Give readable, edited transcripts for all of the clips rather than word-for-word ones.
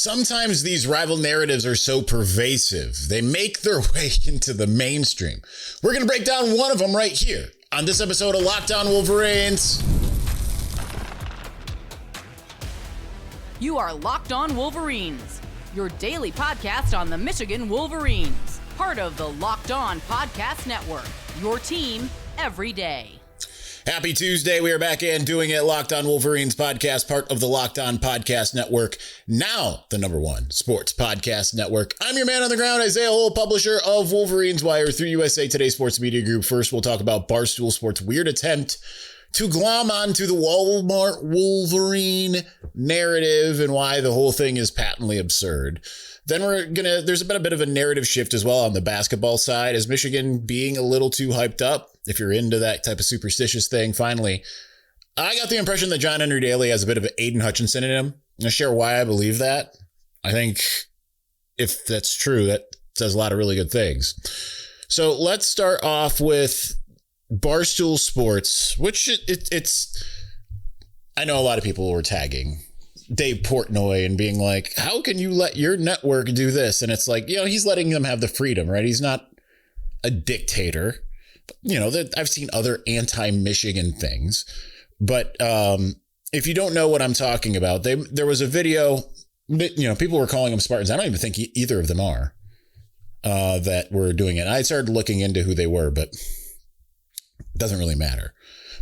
Sometimes these rival narratives are so pervasive, they make their way into the mainstream. We're going to break down one of them right here on this episode of Locked On Wolverines. You are Locked On Wolverines, your daily podcast on the Michigan Wolverines, part of the Locked On Podcast Network, your team every day. Happy Tuesday. We are back in doing it. Locked On Wolverines podcast, part of the Locked On Podcast Network, now the #1 sports podcast network. I'm your man on the ground, Isaiah Hull, publisher of Wolverines Wire through USA Today Sports Media Group. First, we'll talk about Barstool Sports' weird attempt to glom onto the Walmart Wolverine narrative and why the whole thing is patently absurd. Then there's a bit of a narrative shift as well on the basketball side, as Michigan being a little too hyped up. If you're into that type of superstitious thing, finally, I got the impression that John Henry Daley has a bit of an Aidan Hutchinson in him. I'm going to share why I believe that. I think if that's true, that says a lot of really good things. So let's start off with Barstool Sports, which it's, I know a lot of people were tagging Dave Portnoy and being like, how can you let your network do this? And it's like, he's letting them have the freedom, right? He's not a dictator. I've seen other anti-Michigan things, but if you don't know what I'm talking about, there was a video, people were calling them Spartans. I don't even think either of them are that were doing it. I started looking into who they were, but it doesn't really matter.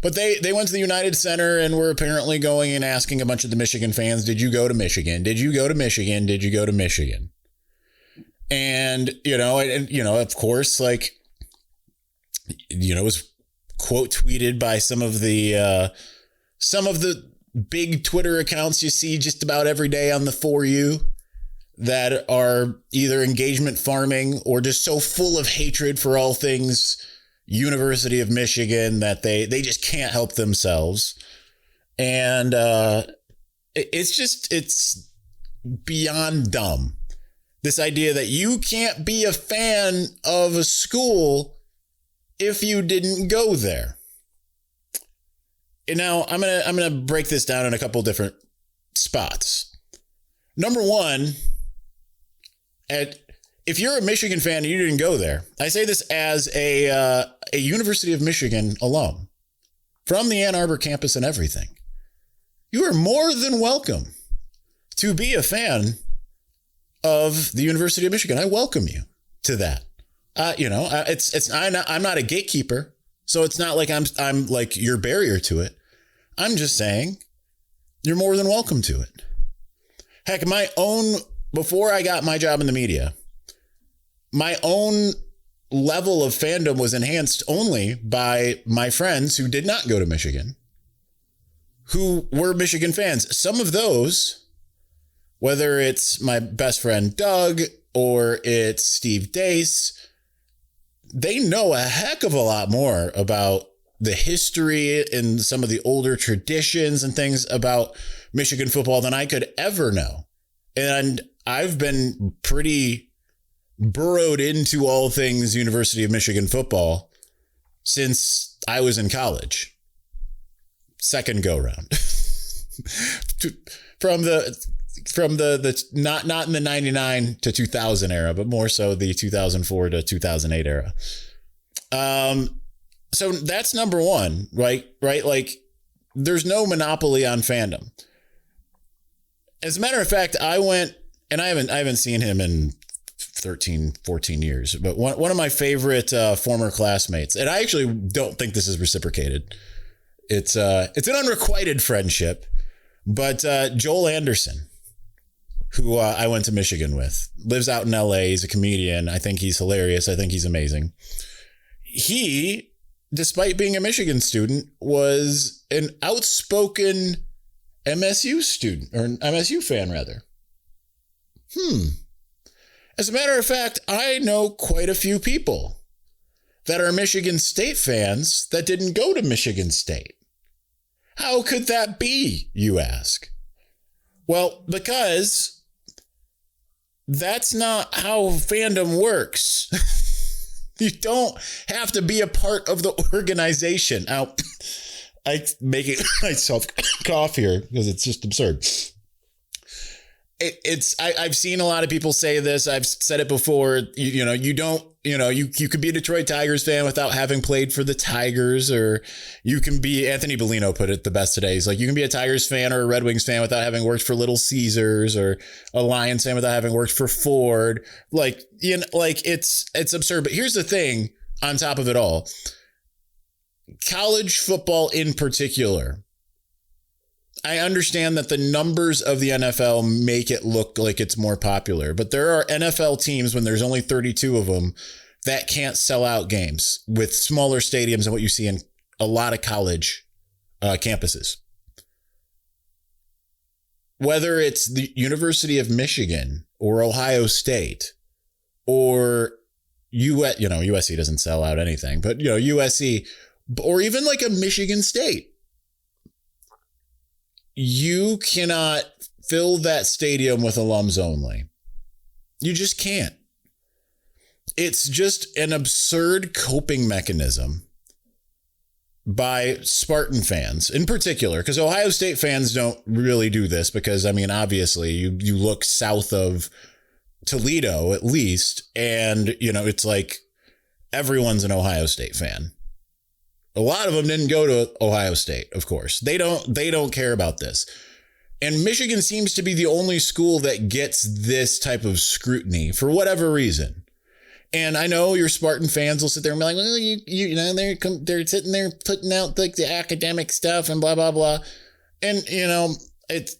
But they went to the United Center and were apparently going and asking a bunch of the Michigan fans, did you go to Michigan? Did you go to Michigan? Did you go to Michigan? And, of course, it was quote tweeted by some of the big Twitter accounts you see just about every day on the For You that are either engagement farming or just so full of hatred for all things University of Michigan that they just can't help themselves. And it's beyond dumb. This idea that you can't be a fan of a school if you didn't go there. And now I'm gonna break this down in a couple different spots. Number one, if you're a Michigan fan and you didn't go there, I say this as a University of Michigan alum from the Ann Arbor campus and everything. You are more than welcome to be a fan of the University of Michigan. I welcome you to that. I'm not a gatekeeper, so it's not like I'm like your barrier to it. I'm just saying you're more than welcome to it. Heck, before I got my job in the media, my own level of fandom was enhanced only by my friends who did not go to Michigan, who were Michigan fans. Some of those, whether it's my best friend Doug or it's Steve Dace, they know a heck of a lot more about the history and some of the older traditions and things about Michigan football than I could ever know. And I've been pretty burrowed into all things University of Michigan football since I was in college. Second go round. From the not in the 99 to 2000 era, but more so the 2004 to 2008 era. So that's number one, right? Like there's no monopoly on fandom. As a matter of fact, I went, and I haven't seen him in 13, 14 years, but one of my favorite former classmates, and I actually don't think this is reciprocated. It's an unrequited friendship, but Joel Anderson, who I went to Michigan with, lives out in LA. He's a comedian. I think he's hilarious. I think he's amazing. He, despite being a Michigan student, was an outspoken MSU student, or an MSU fan rather. As a matter of fact, I know quite a few people that are Michigan State fans that didn't go to Michigan State. How could that be, you ask? Well, because that's not how fandom works. You don't have to be a part of the organization. Now, I make it myself cough here because it's just absurd. I've seen a lot of people say this. I've said it before. You could be a Detroit Tigers fan without having played for the Tigers, or you can be, Anthony Bellino put it the best today. He's like, you can be a Tigers fan or a Red Wings fan without having worked for Little Caesars, or a Lions fan without having worked for Ford. Like, it's absurd. But here's the thing on top of it all. College football in particular, I understand that the numbers of the NFL make it look like it's more popular, but there are NFL teams, when there's only 32 of them, that can't sell out games with smaller stadiums than what you see in a lot of college campuses. Whether it's the University of Michigan or Ohio State or USC doesn't sell out anything, but USC, or even like a Michigan State. You cannot fill that stadium with alums only. You just can't. It's just an absurd coping mechanism by Spartan fans in particular, because Ohio State fans don't really do this because, obviously you look south of Toledo at least, and, it's like everyone's an Ohio State fan. A lot of them didn't go to Ohio State, of course. They don't care about this. And Michigan seems to be the only school that gets this type of scrutiny for whatever reason. And I know your Spartan fans will sit there and be like, well, they're sitting there putting out like the academic stuff and blah, blah, blah. And, it's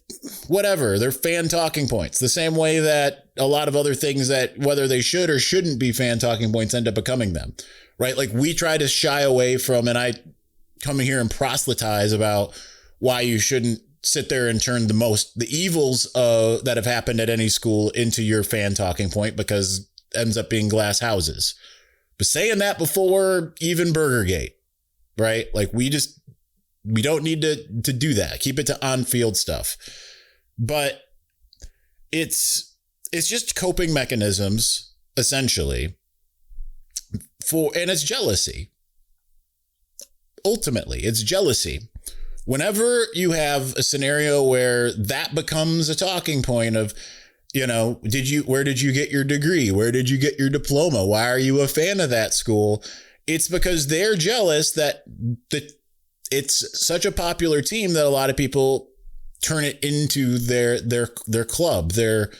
whatever. They're fan talking points. The same way that a lot of other things that whether they should or shouldn't be fan talking points end up becoming them. Right? Like we try to shy away from, and I come here and proselytize about why you shouldn't sit there and turn the evils that have happened at any school into your fan talking point, because it ends up being glass houses. But saying that before even Burgergate, right? Like we don't need to do that. Keep it to on-field stuff. But it's just coping mechanisms, essentially. And it's jealousy. Ultimately, it's jealousy. Whenever you have a scenario where that becomes a talking point of, where did you get your degree? Where did you get your diploma? Why are you a fan of that school? It's because they're jealous that it's such a popular team that a lot of people turn it into their club, their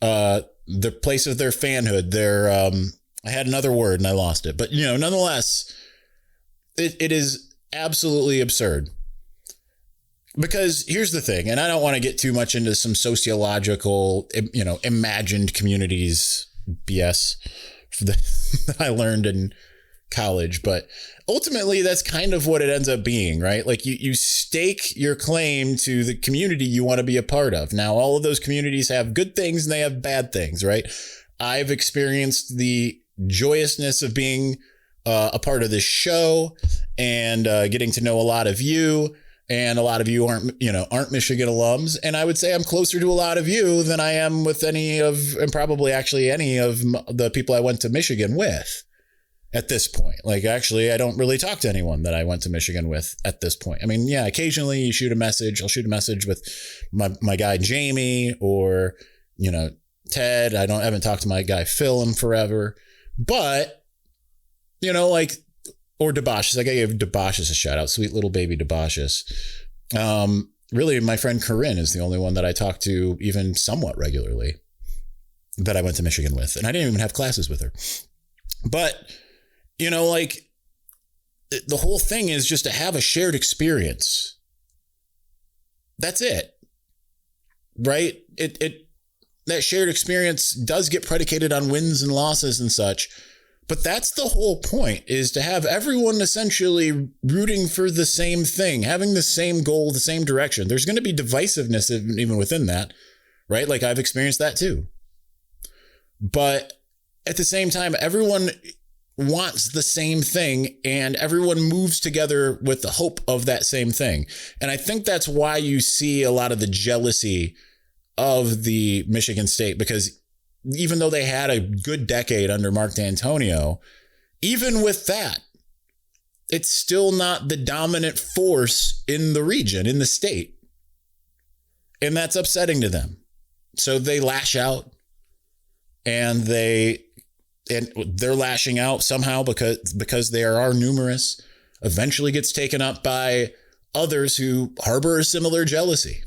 place of their fanhood, I had another word and I lost it, but nonetheless, it is absolutely absurd. Because here's the thing, and I don't want to get too much into some sociological, imagined communities BS that I learned in college, but ultimately that's kind of what it ends up being, right? Like you stake your claim to the community you want to be a part of. Now, all of those communities have good things and they have bad things, right? I've experienced the joyousness of being a part of this show and getting to know a lot of you, and a lot of you aren't Michigan alums. And I would say I'm closer to a lot of you than I am with probably actually any of the people I went to Michigan with at this point. Like, actually, I don't really talk to anyone that I went to Michigan with at this point. Occasionally you shoot a message. I'll shoot a message with my guy, Jamie, or, Ted. I haven't talked to my guy, Phil, in forever. But, or Debauches. I gave Debauches a shout out. Sweet little baby Debauches. Really, my friend Corinne is the only one that I talk to even somewhat regularly that I went to Michigan with. And I didn't even have classes with her. But, the whole thing is just to have a shared experience. That's it. Right? That shared experience does get predicated on wins and losses and such. But that's the whole point, is to have everyone essentially rooting for the same thing, having the same goal, the same direction. There's going to be divisiveness even within that, right? Like I've experienced that too. But at the same time, everyone wants the same thing and everyone moves together with the hope of that same thing. And I think that's why you see a lot of the jealousy of the Michigan State, because even though they had a good decade under Mark D'Antonio, even with that, it's still not the dominant force in the region, in the state. And that's upsetting to them. So they lash out, and they're lashing out somehow because there are numerous, eventually gets taken up by others who harbor a similar jealousy.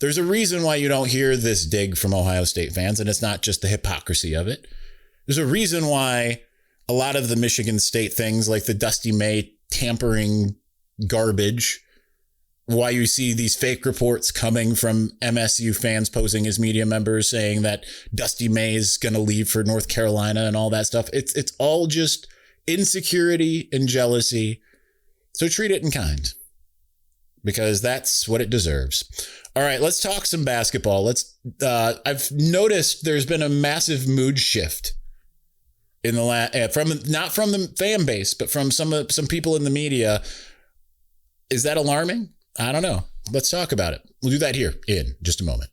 There's a reason why you don't hear this dig from Ohio State fans, and it's not just the hypocrisy of it. There's a reason why a lot of the Michigan State things, like the Dusty May tampering garbage, why you see these fake reports coming from MSU fans posing as media members saying that Dusty May is going to leave for North Carolina and all that stuff. It's all just insecurity and jealousy. So treat it in kind, because that's what it deserves. All right, let's talk some basketball. I've noticed there's been a massive mood shift in the not from the fan base, but from some people in the media. Is that alarming? I don't know. Let's talk about it. We'll do that here in just a moment.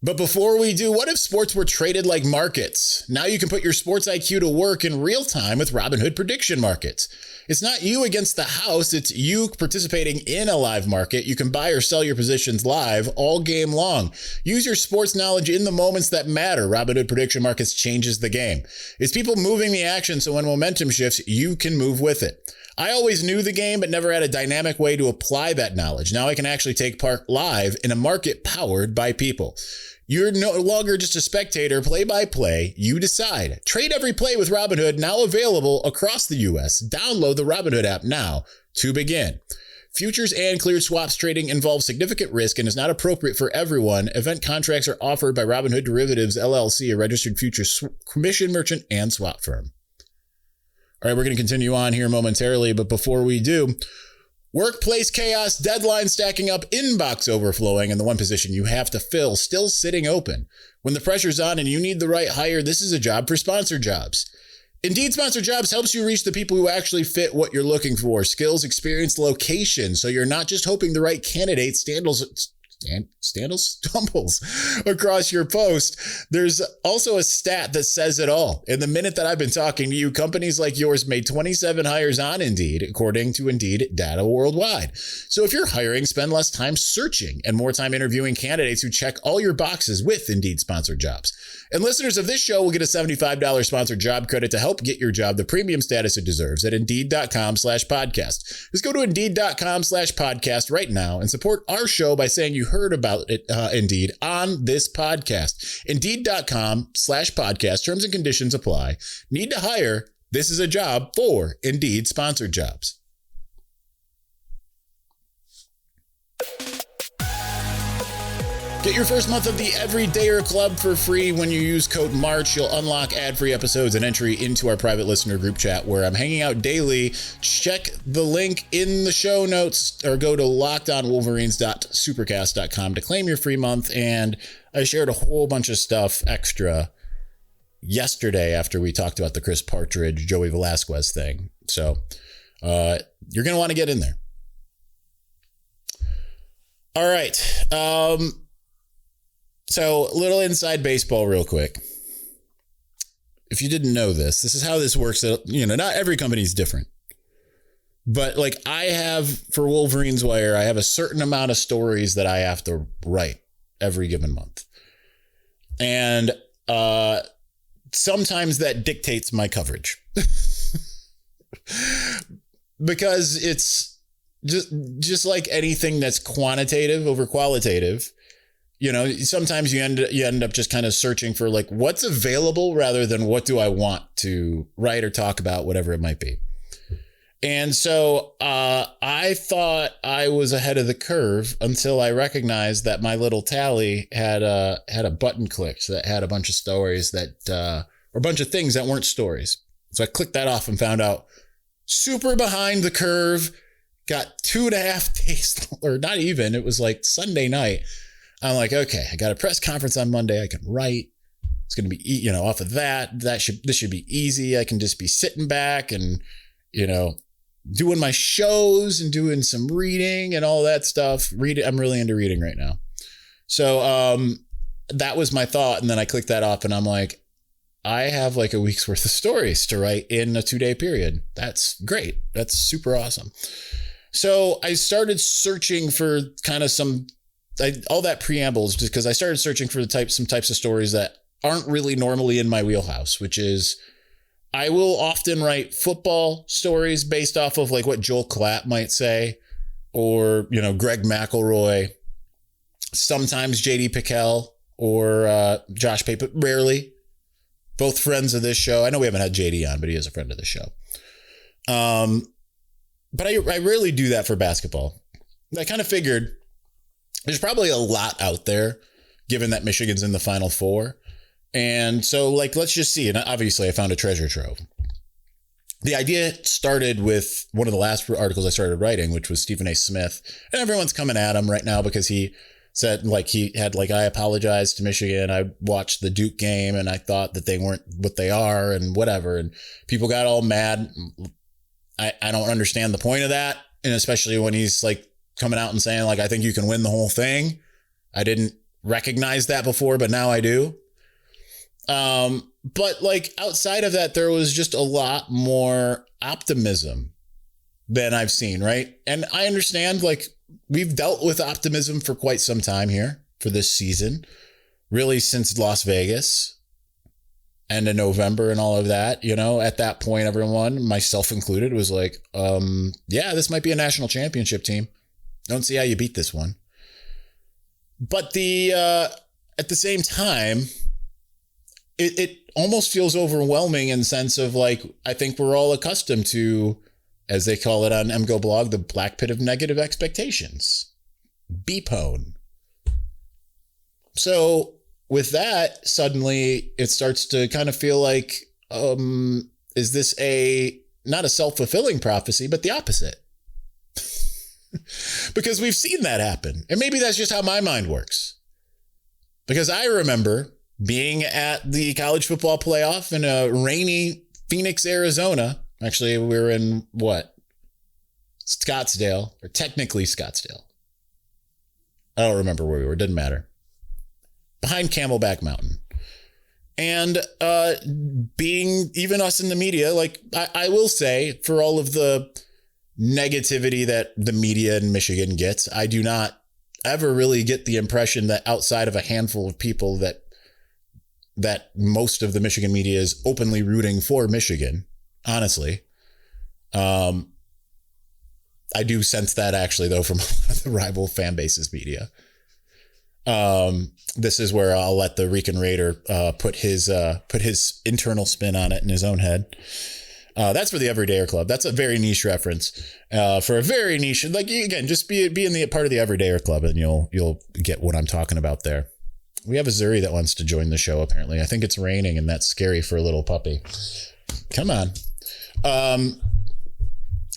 But before we do, what if sports were traded like markets? Now you can put your sports IQ to work in real time with Robinhood prediction markets. It's not you against the house. It's you participating in a live market. You can buy or sell your positions live all game long. Use your sports knowledge in the moments that matter. Robinhood prediction markets changes the game. It's people moving the action, so when momentum shifts, you can move with it. I always knew the game, but never had a dynamic way to apply that knowledge. Now I can actually take part live in a market powered by people. You're no longer just a spectator, play-by-play, you decide. Trade every play with Robinhood, now available across the U.S. Download the Robinhood app now to begin. Futures and cleared swaps trading involves significant risk and is not appropriate for everyone. Event contracts are offered by Robinhood Derivatives, LLC, a registered futures commission merchant and swap firm. All right, we're going to continue on here momentarily, but before we do, workplace chaos, deadline stacking up, inbox overflowing, and the one position you have to fill still sitting open. When the pressure's on and you need the right hire, this is a job for Sponsored Jobs. Indeed, Sponsored Jobs helps you reach the people who actually fit what you're looking for. Skills, experience, location. So you're not just hoping the right candidate stumbles across your post. There's also a stat that says it all. In the minute that I've been talking to you, companies like yours made 27 hires on Indeed, according to Indeed data worldwide. So if you're hiring, spend less time searching and more time interviewing candidates who check all your boxes with Indeed Sponsored Jobs. And listeners of this show will get a $75 sponsored job credit to help get your job the premium status it deserves at Indeed.com/podcast. Just go to Indeed.com/podcast right now and support our show by saying you heard about it, Indeed, on this podcast. Indeed.com/podcast. Terms and conditions apply. Need to hire? This is a job for Indeed Sponsored Jobs. Get your first month of the Everydayer Club for free when you use code MARCH. You'll unlock ad-free episodes and entry into our private listener group chat where I'm hanging out daily. Check the link in the show notes or go to lockedonwolverines.supercast.com to claim your free month. And I shared a whole bunch of stuff extra yesterday after we talked about the Chris Partridge, Joey Velasquez thing. So you're going to want to get in there. All right. So, a little inside baseball real quick. If you didn't know this is how this works. Not every company is different. But like I have for Wolverines Wire, I have a certain amount of stories that I have to write every given month. And sometimes that dictates my coverage. Because it's just like anything that's quantitative over qualitative. Sometimes you end up just kind of searching for like what's available rather than what do I want to write or talk about, whatever it might be. And so I thought I was ahead of the curve until I recognized that my little tally had a button clicked that had a bunch of stories or a bunch of things that weren't stories. So I clicked that off and found out super behind the curve, got 2.5 days, or not even, it was like Sunday night. I'm like, okay, I got a press conference on Monday. I can write. It's going to be, off of this should be easy. I can just be sitting back and, doing my shows and doing some reading and all that stuff. I'm really into reading right now. So that was my thought. And then I clicked that off and I'm like, I have like a week's worth of stories to write in a 2-day period. That's great. That's super awesome. So I started searching for kind of some all that preamble is just because I started searching for some types of stories that aren't really normally in my wheelhouse, which is I will often write football stories based off of like what Joel Klatt might say, or, you know, Greg McElroy, sometimes JD Pickell or Josh Pate, but rarely. Both friends of this show. I know we haven't had JD on, but he is a friend of the show. But I rarely do that for basketball. I kind of figured there's probably a lot out there, given that Michigan's in the Final Four. And so, like, let's just see. And obviously, I found a treasure trove. The idea started with one of the last articles I started writing, which was Stephen A. Smith. And everyone's coming at him right now because he said, like, he had, like, I apologize to Michigan. I watched the Duke game and I thought that they weren't what they are and whatever. And people got all mad. I don't understand the point of that. And especially when he's, like, coming out and saying, like, I think you can win the whole thing. I didn't recognize that before, but now I do. But like outside of that, there was just a lot more optimism than I've seen. Right. And I understand, like, we've dealt with optimism for quite some time here for this season, really since Las Vegas and in November and all of that. You know, at that point, everyone, myself included, was like, yeah, this might be a national championship team. Don't see how you beat this one. But at the same time, it almost feels overwhelming in the sense of, like, I think we're all accustomed to, as they call it on MGO blog, the black pit of negative expectations. BPON. So with that, suddenly it starts to kind of feel like, is this not a self-fulfilling prophecy, but the opposite? Because we've seen that happen. And maybe that's just how my mind works. Because I remember being at the college football playoff in a rainy Phoenix, Arizona. Actually, we were in Scottsdale, or technically Scottsdale. I don't remember where we were. Didn't matter. Behind Camelback Mountain. And being even us in the media, like I will say, for all of the negativity that the media in Michigan gets, I do not ever really get the impression that outside of a handful of people that most of the Michigan media is openly rooting for Michigan, honestly. I do sense that actually, though, from the rival fan base's media. This is where I'll let the Rican Raider put his internal spin on it in his own head. That's for the Everydayer Club. That's a very niche reference. For a very niche, like, again, just be in the part of the Everydayer Club, and you'll get what I'm talking about there. We have a Zuri that wants to join the show, apparently. I think it's raining, and that's scary for a little puppy. Come on.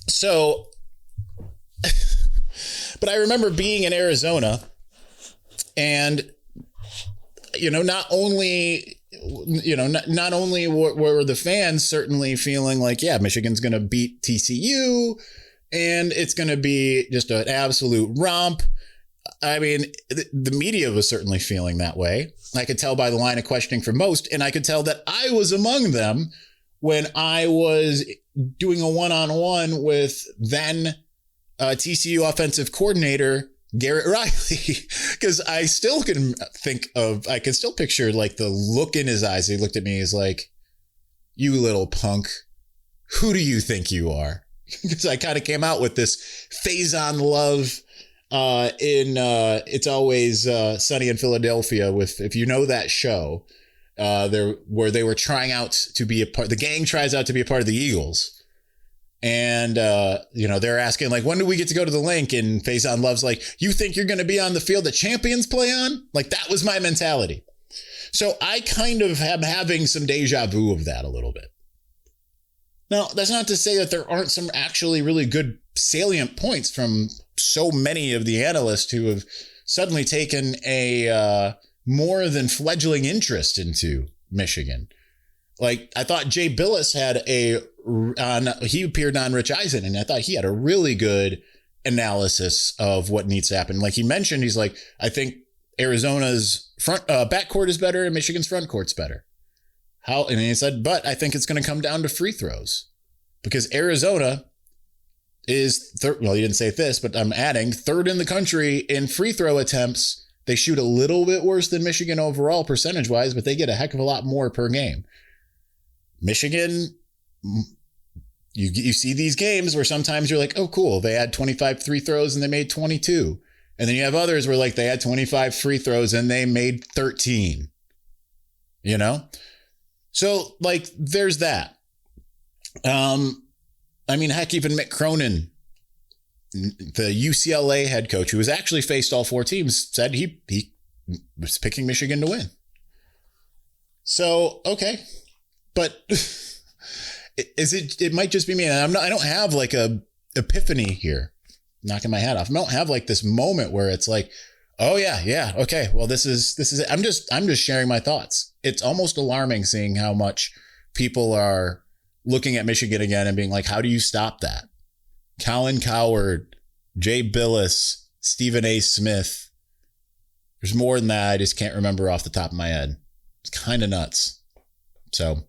So, but I remember being in Arizona, and, you know, not only were the fans certainly feeling like, yeah, Michigan's going to beat TCU, and it's going to be just an absolute romp. I mean, the media was certainly feeling that way. I could tell by the line of questioning from most, and I could tell that I was among them when I was doing a one-on-one with then TCU offensive coordinator Garrett Riley, because I still can still picture, like, the look in his eyes. He looked at me, he's like, "You little punk, who do you think you are?" Because I kind of came out with this Faison love in It's Always Sunny in Philadelphia, with, if you know that show, where they were trying out to be a part, the gang tries out to be a part of the Eagles. And, they're asking, like, when do we get to go to the link? And Faison Love's like, "You think you're going to be on the field that champions play on?" Like, that was my mentality. So I kind of am having some deja vu of that a little bit. Now, that's not to say that there aren't some actually really good salient points from so many of the analysts who have suddenly taken a more than fledgling interest into Michigan. Like, I thought Jay Bilas he appeared on Rich Eisen, and I thought he had a really good analysis of what needs to happen. Like he mentioned, he's like, I think Arizona's backcourt is better and Michigan's front court's better. And he said, but I think it's going to come down to free throws, because Arizona is third. Well, you didn't say this, but I'm adding third in the country in free throw attempts. They shoot a little bit worse than Michigan overall percentage wise, but they get a heck of a lot more per game. Michigan, you see these games where sometimes you're like, oh, cool. They had 25 free throws and they made 22. And then you have others where like they had 25 free throws and they made 13, you know? So like, there's that. I mean, heck, even Mick Cronin, the UCLA head coach, who has actually faced all four teams, said he was picking Michigan to win. So, okay. But it might just be me. And I don't have like a epiphany here, knocking my hat off. I don't have like this moment where it's like, oh yeah. Okay. Well, this is it. I'm just sharing my thoughts. It's almost alarming seeing how much people are looking at Michigan again and being like, how do you stop that? Colin Coward, Jay Bilas, Stephen A. Smith. There's more than that. I just can't remember off the top of my head. It's kind of nuts. So,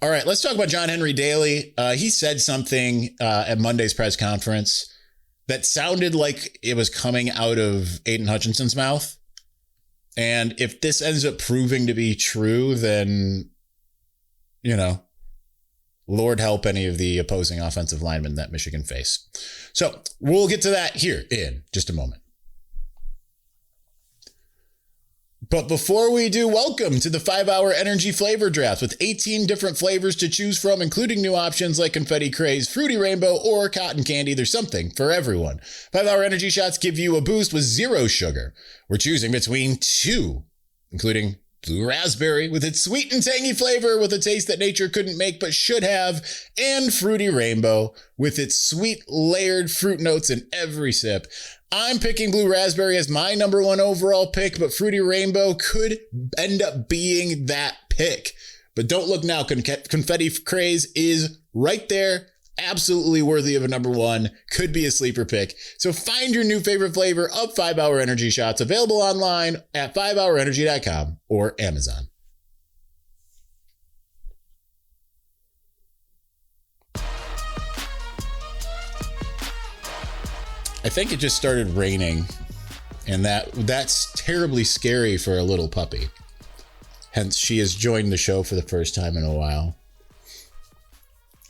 all right, let's talk about John Henry Daley. He said something at Monday's press conference that sounded like it was coming out of Aidan Hutchinson's mouth. And if this ends up proving to be true, then, you know, Lord help any of the opposing offensive linemen that Michigan face. So we'll get to that here in just a moment. But before we do, welcome to the 5-hour energy flavor draft with 18 different flavors to choose from, including new options like confetti craze, fruity rainbow, or cotton candy. There's something for everyone. 5-hour energy shots give you a boost with zero sugar. We're choosing between two, including blue raspberry with its sweet and tangy flavor with a taste that nature couldn't make but should have, and fruity rainbow with its sweet layered fruit notes in every sip. I'm picking blue raspberry as my number one overall pick, but fruity rainbow could end up being that pick. But don't look now. Confetti craze is right there. Absolutely worthy of a number one. Could be a sleeper pick. So find your new favorite flavor of 5-hour energy shots, available online at 5hourenergy.com or Amazon. I think it just started raining, and that's terribly scary for a little puppy. Hence, she has joined the show for the first time in a while.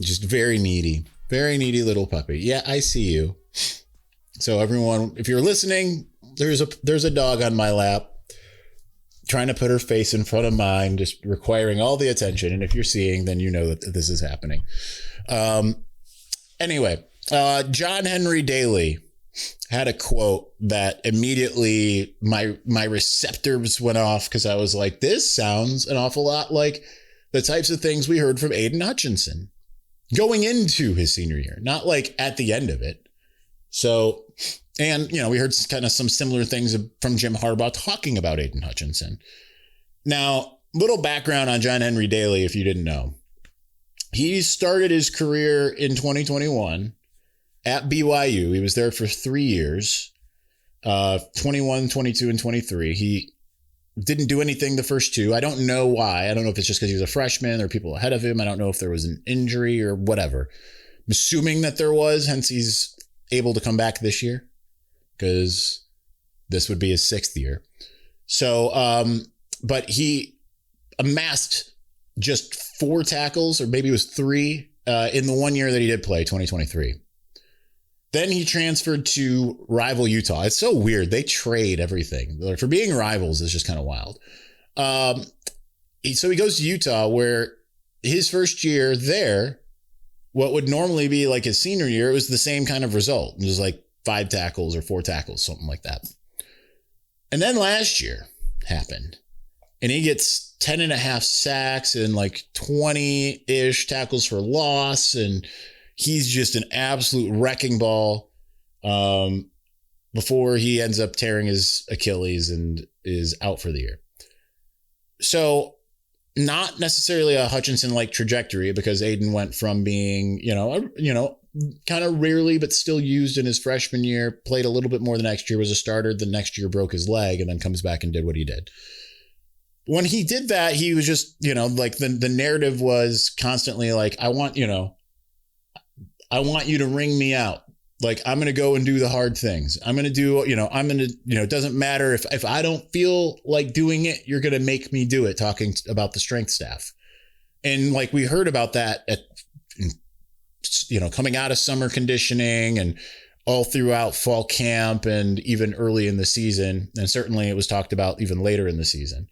Just very needy little puppy. Yeah, I see you. So everyone, if you're listening, there's a dog on my lap trying to put her face in front of mine, just requiring all the attention. And if you're seeing, then you know that this is happening. Anyway, John Henry Daley had a quote that immediately my receptors went off, because I was like, this sounds an awful lot like the types of things we heard from Aidan Hutchinson going into his senior year, not like at the end of it. So, and, you know, we heard kind of some similar things from Jim Harbaugh talking about Aidan Hutchinson. Now, little background on John Henry Daley, if you didn't know. He started his career in 2021 at BYU. He was there for 3 years, 21, 22, and 23. He didn't do anything the first two. I don't know why. I don't know if it's just because he was a freshman or people ahead of him. I don't know if there was an injury or whatever. I'm assuming that there was, hence he's able to come back this year, because this would be his 6th year. So, but he amassed just 4 tackles, or maybe it was 3, in the 1 year that he did play, 2023. Then he transferred to rival Utah. It's so weird. They trade everything. For being rivals is just kind of wild. So he goes to Utah, where his first year there, what would normally be like his senior year, it was the same kind of result. It was like 5 tackles or 4 tackles, something like that. And then last year happened, and he gets 10.5 sacks and like 20-ish tackles for loss, and he's just an absolute wrecking ball before he ends up tearing his Achilles and is out for the year. So not necessarily a Hutchinson-like trajectory, because Aidan went from being, kind of rarely but still used in his freshman year, played a little bit more the next year, was a starter. The next year broke his leg, and then comes back and did what he did. When he did that, he was just, like the narrative was constantly like, I want you to ring me out. Like, I'm going to go and do the hard things. I'm going to do, it doesn't matter if I don't feel like doing it, you're going to make me do it, talking about the strength staff. And like, we heard about that coming out of summer conditioning and all throughout fall camp and even early in the season. And certainly it was talked about even later in the season.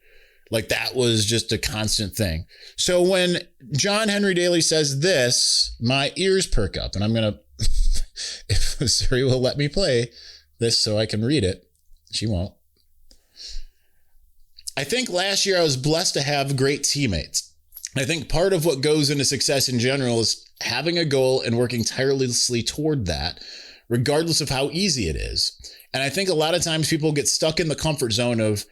Like, that was just a constant thing. So when John Henry Daley says this, my ears perk up, and I'm going to, if Siri will let me play this so I can read it. She won't. I think last year I was blessed to have great teammates. I think part of what goes into success in general is having a goal and working tirelessly toward that, regardless of how easy it is. And I think a lot of times people get stuck in the comfort zone of,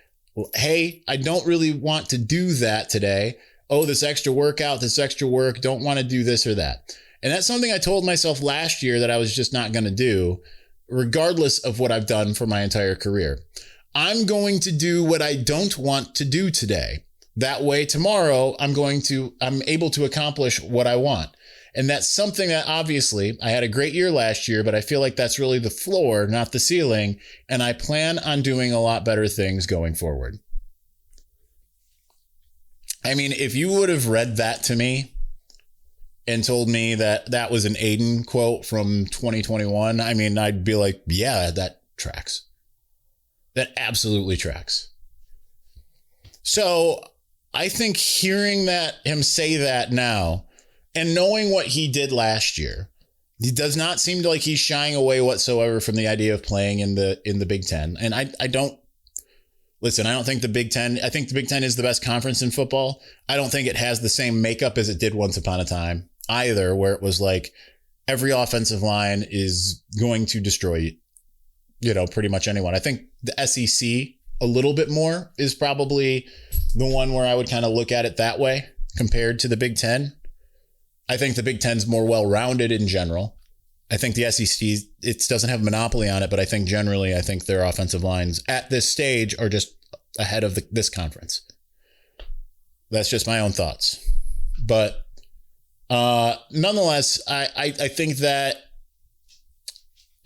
hey, I don't really want to do that today. Oh, this extra workout, this extra work, don't want to do this or that. And that's something I told myself last year that I was just not going to do, regardless of what I've done for my entire career. I'm going to do what I don't want to do today. That way, tomorrow, I'm able to accomplish what I want. And that's something that obviously I had a great year last year, but I feel like that's really the floor, not the ceiling. And I plan on doing a lot better things going forward. I mean, if you would have read that to me and told me that that was an Aidan quote from 2021, I mean, I'd be like, yeah, that tracks. That absolutely tracks. So I think hearing him say that now and knowing what he did last year, he does not seem like he's shying away whatsoever from the idea of playing in the Big Ten. And I don't think the Big Ten, I think the Big Ten is the best conference in football. I don't think it has the same makeup as it did once upon a time either, where it was like every offensive line is going to destroy, pretty much anyone. I think the SEC a little bit more is probably the one where I would kind of look at it that way compared to the Big Ten. I think the Big Ten's more well-rounded in general. I think the SEC, it doesn't have a monopoly on it, but I think generally, I think their offensive lines at this stage are just ahead of this conference. That's just my own thoughts. But nonetheless, I think that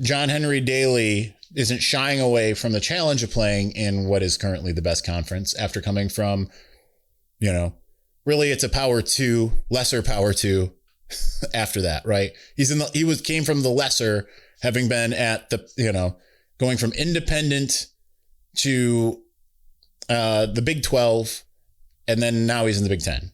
John Henry Daley isn't shying away from the challenge of playing in what is currently the best conference after coming from, really it's a power two, lesser power two after that, right? Came from the lesser, having been at the, going from independent to the Big 12, and then now he's in the Big 10.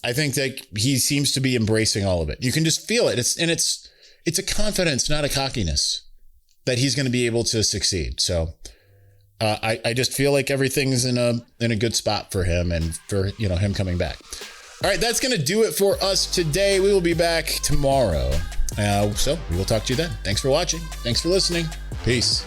I think that he seems to be embracing all of it. You can just feel it. It's a confidence, not a cockiness, that he's going to be able to succeed. So I just feel like everything's in a good spot for him and for him coming back. All right, that's going to do it for us today. We will be back tomorrow. So we will talk to you then. Thanks for watching. Thanks for listening. Peace.